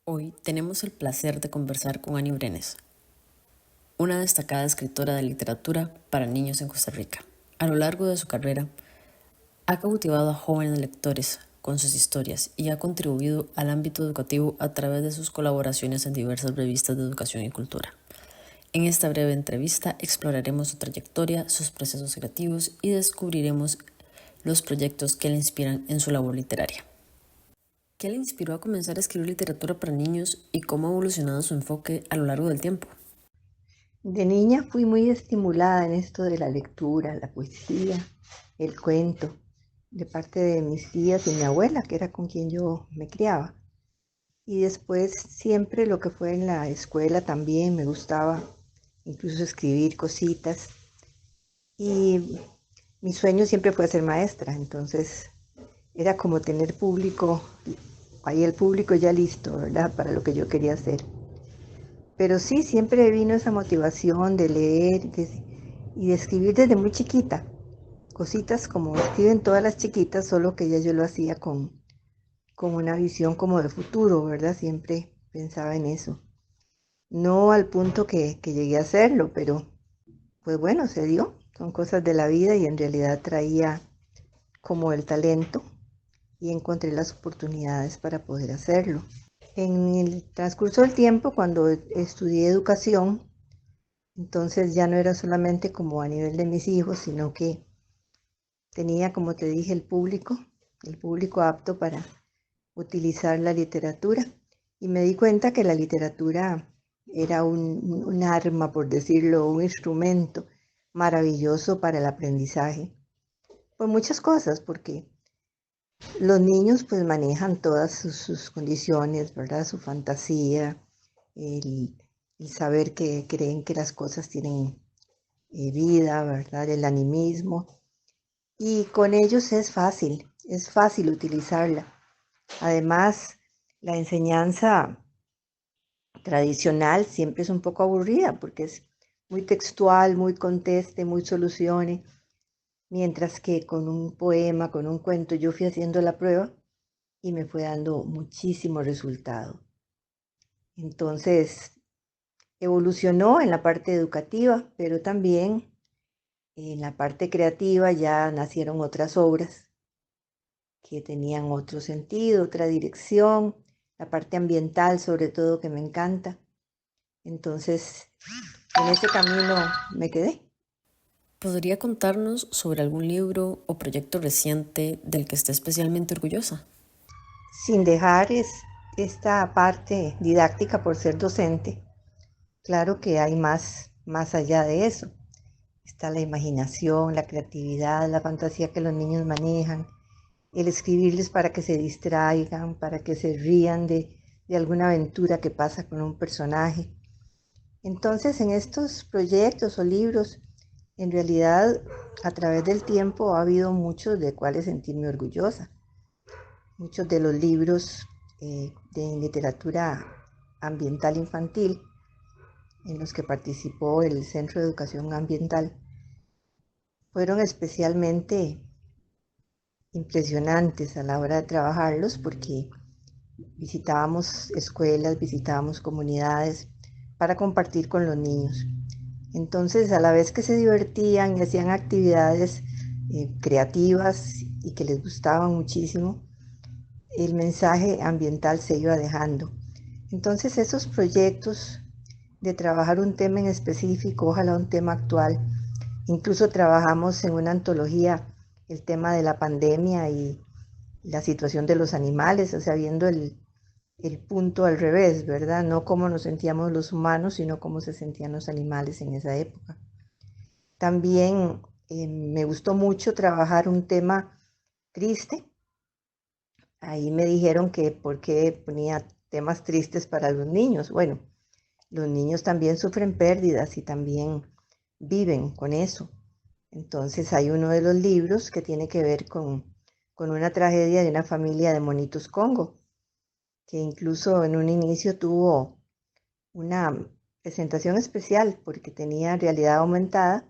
Hoy tenemos el placer de conversar con Annie Brenes, una destacada escritora de literatura para niños en Costa Rica. A lo largo de su carrera, ha cautivado a jóvenes lectores con sus historias y ha contribuido al ámbito educativo a través de sus colaboraciones en diversas revistas de educación y cultura. En esta breve entrevista exploraremos su trayectoria, sus procesos creativos y descubriremos los proyectos que le inspiran en su labor literaria. ¿Qué le inspiró a comenzar a escribir literatura para niños y cómo ha evolucionado su enfoque a lo largo del tiempo? De niña fui muy estimulada en esto de la lectura, la poesía, el cuento, de parte de mis tías y mi abuela, que era con quien yo me criaba. Y después siempre lo que fue en la escuela también me gustaba, incluso escribir cositas. Y mi sueño siempre fue ser maestra, entonces era como tener público, ahí el público ya listo, ¿verdad? Para lo que yo quería hacer. Pero sí, siempre vino esa motivación de leer y de escribir desde muy chiquita. Cositas como escriben todas las chiquitas, solo que ya yo lo hacía con una visión como de futuro, ¿verdad? Siempre pensaba en eso. No al punto que llegué a hacerlo, pero pues bueno, se dio. Son cosas de la vida y en realidad traía como el talento y encontré las oportunidades para poder hacerlo. En el transcurso del tiempo, cuando estudié educación, entonces ya no era solamente como a nivel de mis hijos, sino que tenía, como te dije, el público apto para utilizar la literatura. Y me di cuenta que la literatura era un arma, por decirlo, un instrumento maravilloso para el aprendizaje. Por muchas cosas, porque los niños pues manejan todas sus condiciones, ¿verdad? Su fantasía, el, el saber que creen que las cosas tienen vida, ¿verdad? El animismo. Y con ellos es fácil utilizarla. Además, la enseñanza tradicional siempre es un poco aburrida porque es muy textual, muy conteste, muy solucione, mientras que con un poema, con un cuento, yo fui haciendo la prueba y me fue dando muchísimo resultado. Entonces, evolucionó en la parte educativa, pero también en la parte creativa ya nacieron otras obras que tenían otro sentido, otra dirección, la parte ambiental sobre todo que me encanta. Entonces, en ese camino me quedé. ¿Podría contarnos sobre algún libro o proyecto reciente del que esté especialmente orgullosa? Sin dejar esta parte didáctica por ser docente, claro que hay más allá de eso. Está la imaginación, la creatividad, la fantasía que los niños manejan, el escribirles para que se distraigan, para que se rían de alguna aventura que pasa con un personaje. Entonces, en estos proyectos o libros, en realidad, a través del tiempo ha habido muchos de cuales sentirme orgullosa. Muchos de los libros de literatura ambiental infantil en los que participó el Centro de Educación Ambiental fueron especialmente impresionantes a la hora de trabajarlos porque visitábamos escuelas, visitábamos comunidades para compartir con los niños. Entonces, a la vez que se divertían y hacían actividades creativas y que les gustaban muchísimo, el mensaje ambiental se iba dejando. Entonces, esos proyectos de trabajar un tema en específico, ojalá un tema actual, incluso trabajamos en una antología el tema de la pandemia y la situación de los animales, o sea, viendo el punto al revés, ¿verdad? No cómo nos sentíamos los humanos, sino cómo se sentían los animales en esa época. También me gustó mucho trabajar un tema triste. Ahí me dijeron que por qué ponía temas tristes para los niños. Bueno, los niños también sufren pérdidas y también viven con eso. Entonces hay uno de los libros que tiene que ver con una tragedia de una familia de monitos Congo, que incluso en un inicio tuvo una presentación especial porque tenía realidad aumentada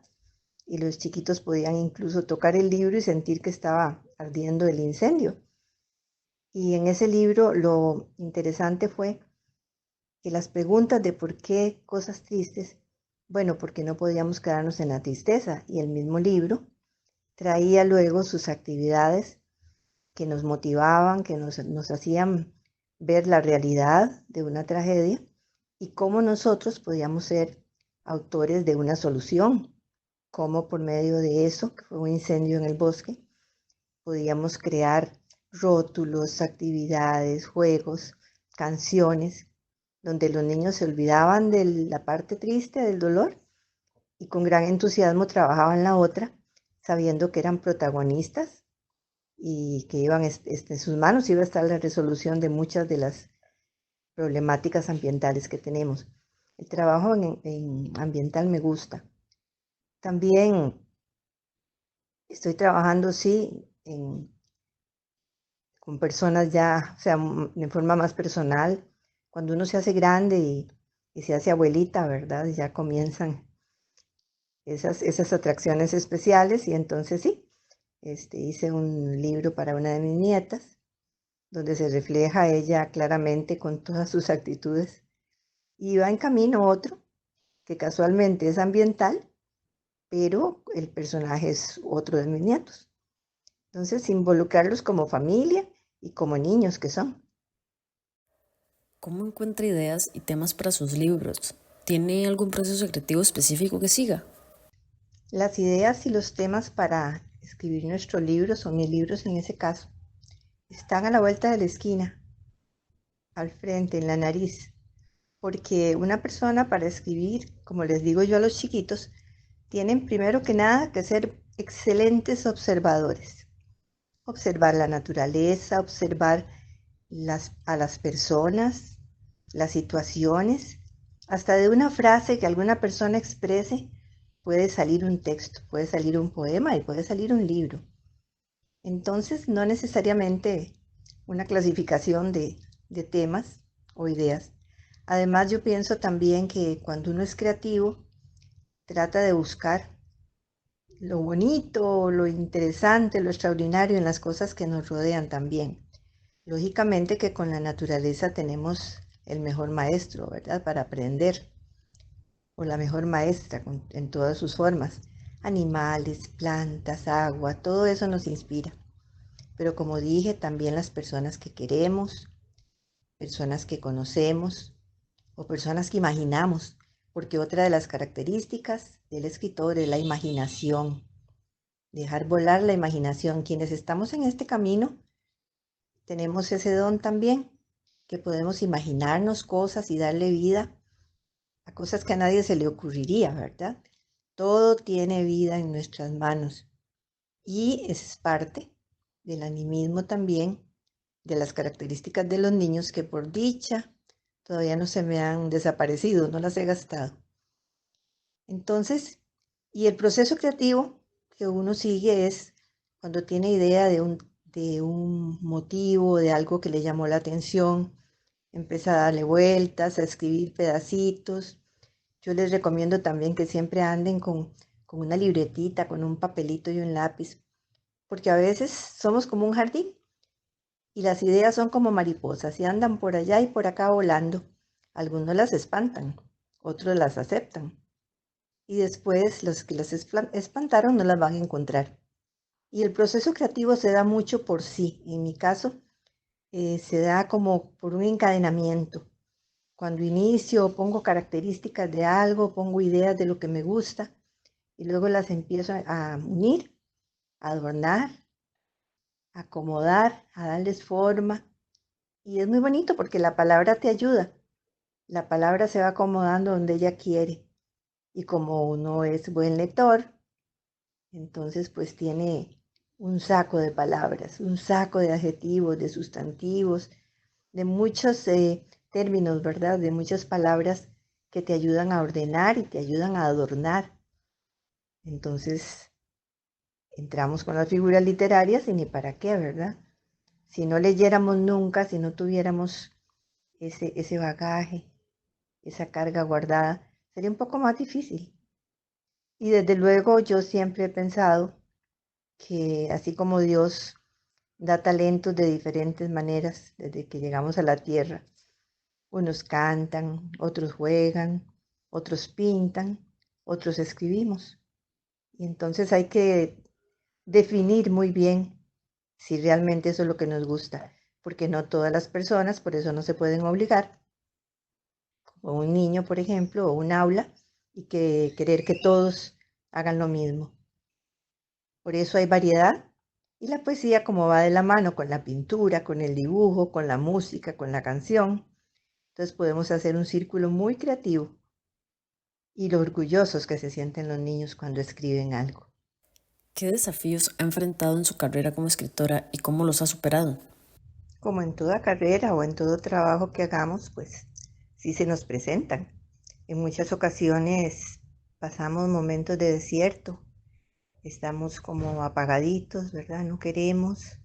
y los chiquitos podían incluso tocar el libro y sentir que estaba ardiendo el incendio. Y en ese libro lo interesante fue que las preguntas de por qué cosas tristes, bueno, porque no podíamos quedarnos en la tristeza. Y el mismo libro traía luego sus actividades que nos motivaban, que nos hacían ver la realidad de una tragedia y cómo nosotros podíamos ser autores de una solución, cómo por medio de eso, que fue un incendio en el bosque, podíamos crear rótulos, actividades, juegos, canciones, donde los niños se olvidaban de la parte triste, del dolor, y con gran entusiasmo trabajaban la otra, sabiendo que eran protagonistas y que iban, en sus manos iba a estar la resolución de muchas de las problemáticas ambientales que tenemos. El trabajo en ambiental me gusta. También estoy trabajando, sí, con personas ya, o sea, de forma más personal. Cuando uno se hace grande y se hace abuelita, ¿verdad? Ya comienzan esas atracciones especiales y entonces sí, hice un libro para una de mis nietas donde se refleja ella claramente con todas sus actitudes. Y va en camino otro, que casualmente es ambiental, pero el personaje es otro de mis nietos. Entonces, involucrarlos como familia y como niños que son. ¿Cómo encuentra ideas y temas para sus libros? ¿Tiene algún proceso creativo específico que siga? Las ideas y los temas para escribir nuestros libros, o mis libros en ese caso, están a la vuelta de la esquina, al frente, en la nariz. Porque una persona para escribir, como les digo yo a los chiquitos, tienen primero que nada que ser excelentes observadores. Observar la naturaleza, observar a las personas, las situaciones, hasta de una frase que alguna persona exprese, puede salir un texto, puede salir un poema y puede salir un libro. Entonces, no necesariamente una clasificación de temas o ideas. Además, yo pienso también que cuando uno es creativo, trata de buscar lo bonito, lo interesante, lo extraordinario en las cosas que nos rodean también. Lógicamente que con la naturaleza tenemos el mejor maestro, ¿verdad? Para aprender, o la mejor maestra en todas sus formas. Animales, plantas, agua, todo eso nos inspira. Pero como dije, también las personas que queremos, personas que conocemos o personas que imaginamos, porque otra de las características del escritor es la imaginación, dejar volar la imaginación. Quienes estamos en este camino tenemos ese don también, que podemos imaginarnos cosas y darle vida a cosas que a nadie se le ocurriría, ¿verdad? Todo tiene vida en nuestras manos y es parte del animismo también, de las características de los niños que por dicha todavía no se me han desaparecido, no las he gastado. Entonces, y el proceso creativo que uno sigue es cuando tiene idea de un motivo, de algo que le llamó la atención, empieza a darle vueltas, a escribir pedacitos. Yo les recomiendo también que siempre anden con una libretita, con un papelito y un lápiz, porque a veces somos como un jardín y las ideas son como mariposas y andan por allá y por acá volando. Algunos las espantan, otros las aceptan y después los que las espantaron no las van a encontrar. Y el proceso creativo se da mucho por sí. En mi caso, se da como por un encadenamiento. Cuando inicio, pongo características de algo, pongo ideas de lo que me gusta y luego las empiezo a unir, a adornar, a acomodar, a darles forma. Y es muy bonito porque la palabra te ayuda. La palabra se va acomodando donde ella quiere. Y como uno es buen lector, entonces pues tiene un saco de palabras, un saco de adjetivos, de sustantivos, de muchos términos, ¿verdad? De muchas palabras que te ayudan a ordenar y te ayudan a adornar. Entonces entramos con las figuras literarias y ni para qué, ¿verdad? Si no leyéramos nunca, si no tuviéramos ese bagaje, esa carga guardada, sería un poco más difícil. Y desde luego yo siempre he pensado que así como Dios da talentos de diferentes maneras desde que llegamos a la tierra, Unos cantan, otros juegan, otros pintan, otros escribimos. Y entonces hay que definir muy bien si realmente eso es lo que nos gusta, porque no todas las personas, por eso no se pueden obligar, o un niño, por ejemplo, o un aula, y que querer que todos hagan lo mismo. Por eso hay variedad, y la poesía como va de la mano con la pintura, con el dibujo, con la música, con la canción, entonces podemos hacer un círculo muy creativo y lo orgullosos que se sienten los niños cuando escriben algo. ¿Qué desafíos ha enfrentado en su carrera como escritora y cómo los ha superado? Como en toda carrera o en todo trabajo que hagamos, pues sí se nos presentan. En muchas ocasiones pasamos momentos de desierto, estamos como apagaditos, ¿verdad? No queremos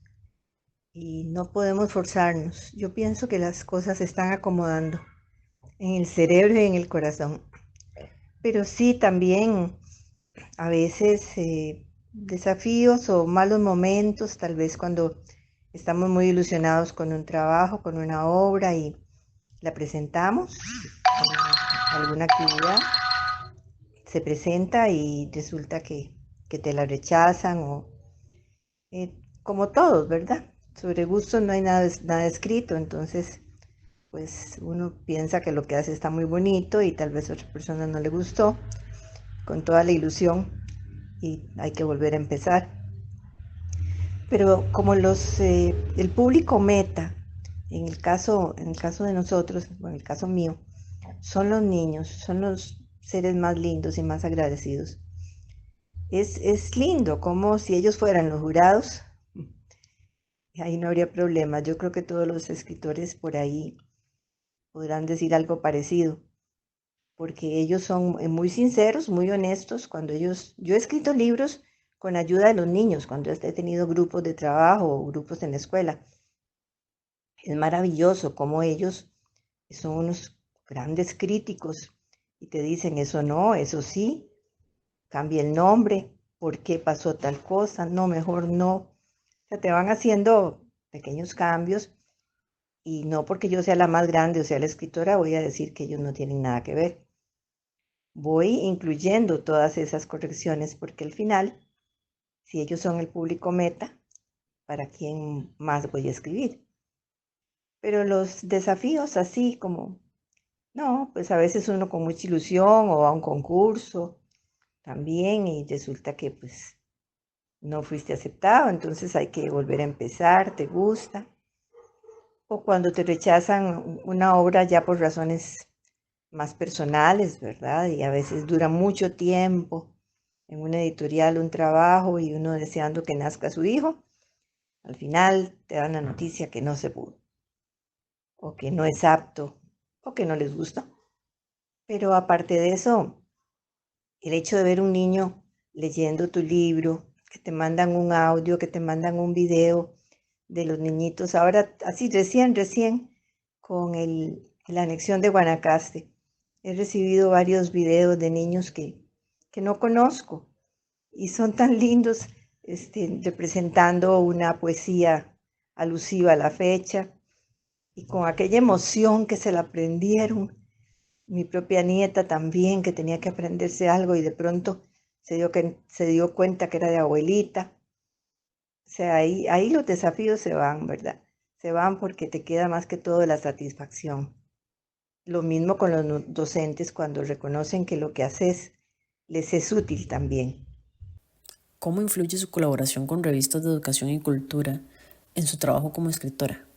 y no podemos forzarnos. Yo pienso que las cosas se están acomodando en el cerebro y en el corazón. Pero sí también a veces desafíos o malos momentos, tal vez cuando estamos muy ilusionados con un trabajo, con una obra y la presentamos en alguna actividad, se presenta y resulta que te la rechazan o como todos, ¿verdad? Sobre gustos no hay nada escrito, entonces pues uno piensa que lo que hace está muy bonito y tal vez a otra persona no le gustó, con toda la ilusión y hay que volver a empezar. Pero como el público meta, en el caso de nosotros, o en el caso mío, son los niños, son los seres más lindos y más agradecidos. Es lindo, como si ellos fueran los jurados, ahí no habría problema. Yo creo que todos los escritores por ahí podrán decir algo parecido, porque ellos son muy sinceros, muy honestos. Yo he escrito libros con ayuda de los niños, cuando he tenido grupos de trabajo o grupos en la escuela. Es maravilloso cómo ellos son unos grandes críticos y te dicen eso no, eso sí, cambia el nombre, ¿por qué pasó tal cosa? No, mejor no. O sea, te van haciendo pequeños cambios y no porque yo sea la más grande o sea la escritora voy a decir que ellos no tienen nada que ver. Voy incluyendo todas esas correcciones porque al final, si ellos son el público meta, ¿para quién más voy a escribir? Pero los desafíos así como, no, pues a veces uno con mucha ilusión o va a un concurso también y resulta que pues no fuiste aceptado, entonces hay que volver a empezar, te gusta. O cuando te rechazan una obra ya por razones más personales, ¿verdad? Y a veces dura mucho tiempo en una editorial un trabajo y uno deseando que nazca su hijo, al final te dan la noticia que no se pudo, o que no es apto, o que no les gusta. Pero aparte de eso, el hecho de ver un niño leyendo tu libro, que te mandan un audio, que te mandan un video de los niñitos, ahora así recién, con la anexión de Guanacaste, he recibido varios videos de niños que no conozco y son tan lindos, representando una poesía alusiva a la fecha y con aquella emoción que se la aprendieron. Mi propia nieta también, que tenía que aprenderse algo y de pronto se dio cuenta que era de abuelita. O sea, ahí los desafíos se van, ¿verdad? Se van porque te queda más que todo la satisfacción. Lo mismo con los docentes cuando reconocen que lo que haces les es útil también. ¿Cómo influye su colaboración con revistas de educación y cultura en su trabajo como escritora?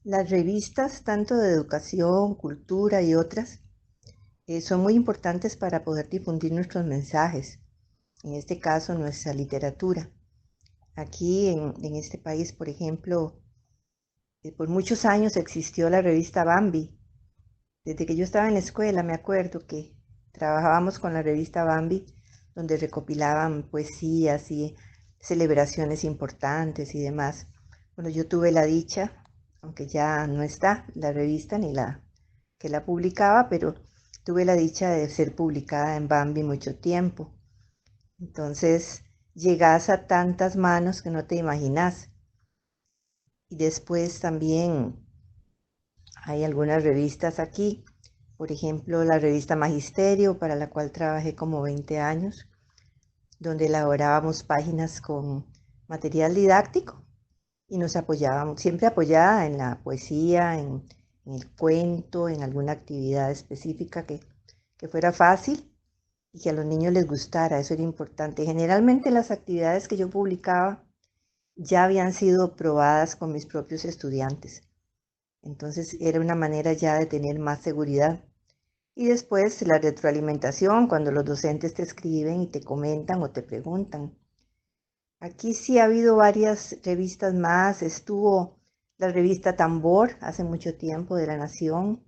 Las revistas, tanto de educación, cultura y otras, son muy importantes para poder difundir nuestros mensajes, en este caso nuestra literatura. Aquí en este país, por ejemplo, por muchos años existió la revista Bambi. Desde que yo estaba en la escuela me acuerdo que trabajábamos con la revista Bambi, donde recopilaban poesías y celebraciones importantes y demás. Bueno, yo tuve la dicha, aunque ya no está la revista ni la que la publicaba, pero tuve la dicha de ser publicada en Bambi mucho tiempo. Entonces, llegas a tantas manos que no te imaginas. Y después también Hay algunas revistas aquí, por ejemplo, la revista Magisterio, para la cual trabajé como 20 años, donde elaborábamos páginas con material didáctico y nos apoyábamos, siempre apoyada en la poesía, en el cuento, en alguna actividad específica que fuera fácil y que a los niños les gustara, eso era importante. Generalmente las actividades que yo publicaba ya habían sido probadas con mis propios estudiantes, entonces era una manera ya de tener más seguridad. Y después la retroalimentación, cuando los docentes te escriben y te comentan o te preguntan. Aquí sí ha habido varias revistas más. Estuvo la revista Tambor hace mucho tiempo de La Nación,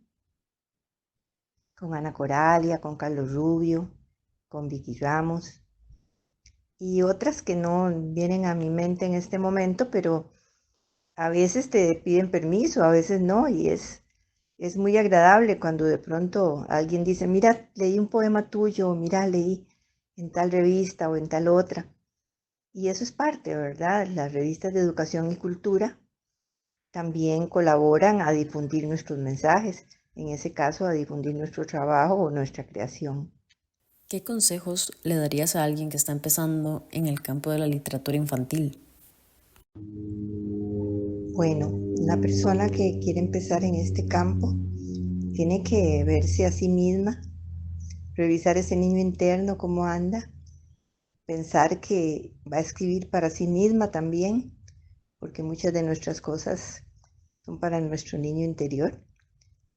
con Ana Coralia, con Carlos Rubio, con Vicky Ramos y otras que no vienen a mi mente en este momento, pero a veces te piden permiso, a veces no, y es muy agradable cuando de pronto alguien dice, mira, leí un poema tuyo, mira, leí en tal revista o en tal otra. Y eso es parte, ¿verdad? Las revistas de educación y cultura también colaboran a difundir nuestros mensajes, en ese caso a difundir nuestro trabajo o nuestra creación. ¿Qué consejos le darías a alguien que está empezando en el campo de la literatura infantil? Bueno, una persona que quiere empezar en este campo tiene que verse a sí misma, revisar ese niño interno, cómo anda, pensar que va a escribir para sí misma también, porque muchas de nuestras cosas son para nuestro niño interior.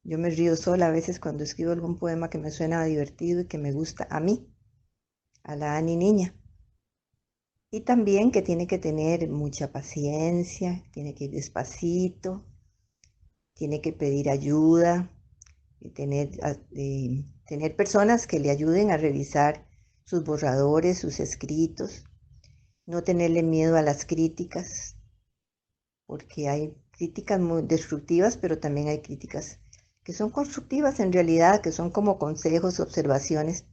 Yo me río sola a veces cuando escribo algún poema que me suena divertido y que me gusta a mí, a la Ani niña. Y también que tiene que tener mucha paciencia, tiene que ir despacito, tiene que pedir ayuda, y tener personas que le ayuden a revisar sus borradores, sus escritos, no tenerle miedo a las críticas, porque hay críticas muy destructivas, pero también hay críticas que son constructivas en realidad, que son como consejos, observaciones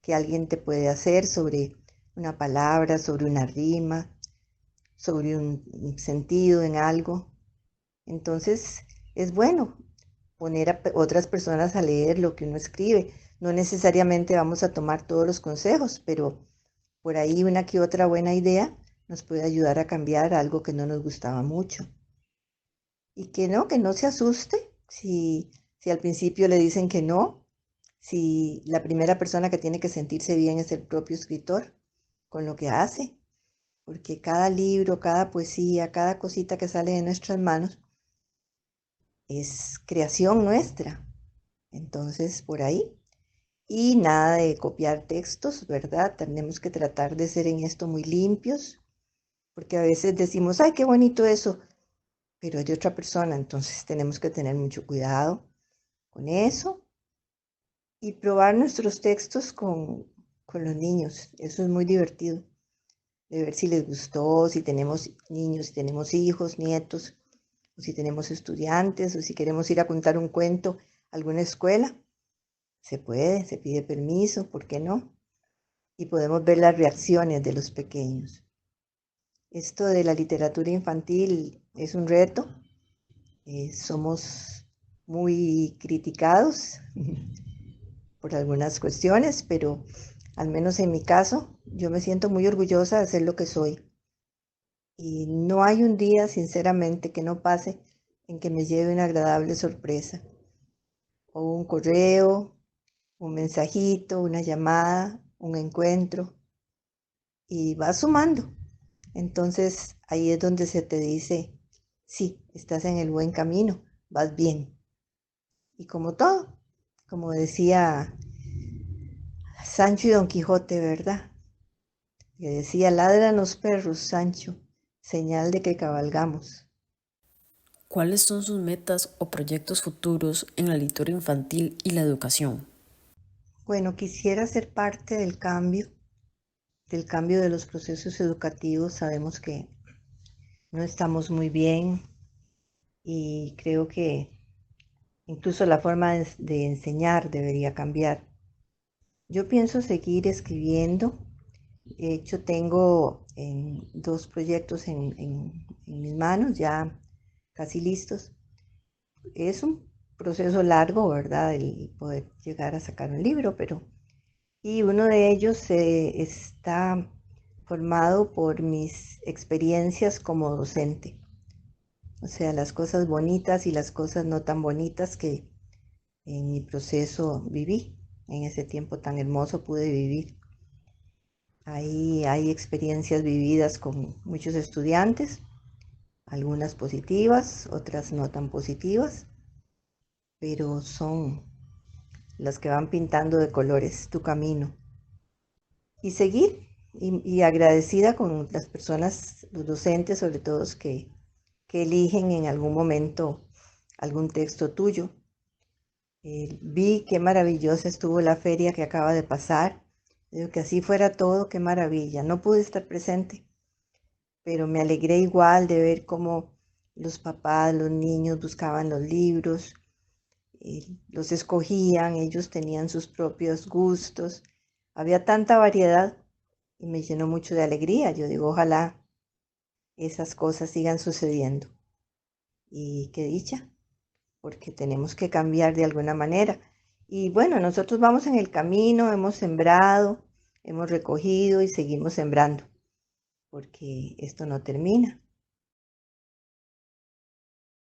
que alguien te puede hacer sobre una palabra, sobre una rima, sobre un sentido en algo. Entonces, es bueno poner a otras personas a leer lo que uno escribe. No necesariamente vamos a tomar todos los consejos, pero por ahí una que otra buena idea nos puede ayudar a cambiar algo que no nos gustaba mucho. Y que no se asuste si al principio le dicen que no, si la primera persona que tiene que sentirse bien es el propio escritor con lo que hace, porque cada libro, cada poesía, cada cosita que sale de nuestras manos es creación nuestra. Entonces, por ahí. Y nada de copiar textos, ¿verdad? Tenemos que tratar de ser en esto muy limpios, porque a veces decimos, ay, qué bonito eso, pero es de otra persona, entonces tenemos que tener mucho cuidado con eso y probar nuestros textos con los niños. Eso es muy divertido, de ver si les gustó, si tenemos niños, si tenemos hijos, nietos, o si tenemos estudiantes, o si queremos ir a contar un cuento a alguna escuela. Se puede, se pide permiso, ¿por qué no? Y podemos ver las reacciones de los pequeños. Esto de la literatura infantil es un reto. Somos muy criticados por algunas cuestiones, pero al menos en mi caso, yo me siento muy orgullosa de ser lo que soy. Y no hay un día, sinceramente, que no pase en que me lleve una agradable sorpresa. O un correo, un mensajito, una llamada, un encuentro. Y va sumando. Entonces ahí es donde se te dice, sí, estás en el buen camino, vas bien. Y como todo, como decía Sancho y Don Quijote, ¿verdad? Que decía, ladran los perros, Sancho, señal de que cabalgamos. ¿Cuáles son sus metas o proyectos futuros en la literatura infantil y la educación? Bueno, quisiera ser parte del cambio de los procesos educativos. Sabemos que no estamos muy bien y creo que incluso la forma de enseñar debería cambiar. Yo pienso seguir escribiendo. De hecho, tengo dos proyectos en mis manos, ya casi listos. Es un proceso largo, ¿verdad? El poder llegar a sacar un libro, y uno de ellos está formado por mis experiencias como docente, o sea, las cosas bonitas y las cosas no tan bonitas que en mi proceso viví, en ese tiempo tan hermoso pude vivir. Ahí hay experiencias vividas con muchos estudiantes, algunas positivas, otras no tan positivas, pero son las que van pintando de colores tu camino. Y seguir, y agradecida con las personas, los docentes sobre todo, que eligen en algún momento algún texto tuyo. Vi qué maravillosa estuvo la feria que acaba de pasar. Digo que así fuera todo, qué maravilla. No pude estar presente, pero me alegré igual de ver cómo los papás, los niños buscaban los libros, los escogían, ellos tenían sus propios gustos. Había tanta variedad y me llenó mucho de alegría. Yo digo, ojalá esas cosas sigan sucediendo. Y qué dicha, porque tenemos que cambiar de alguna manera. Y bueno, nosotros vamos en el camino, hemos sembrado, hemos recogido y seguimos sembrando, porque esto no termina.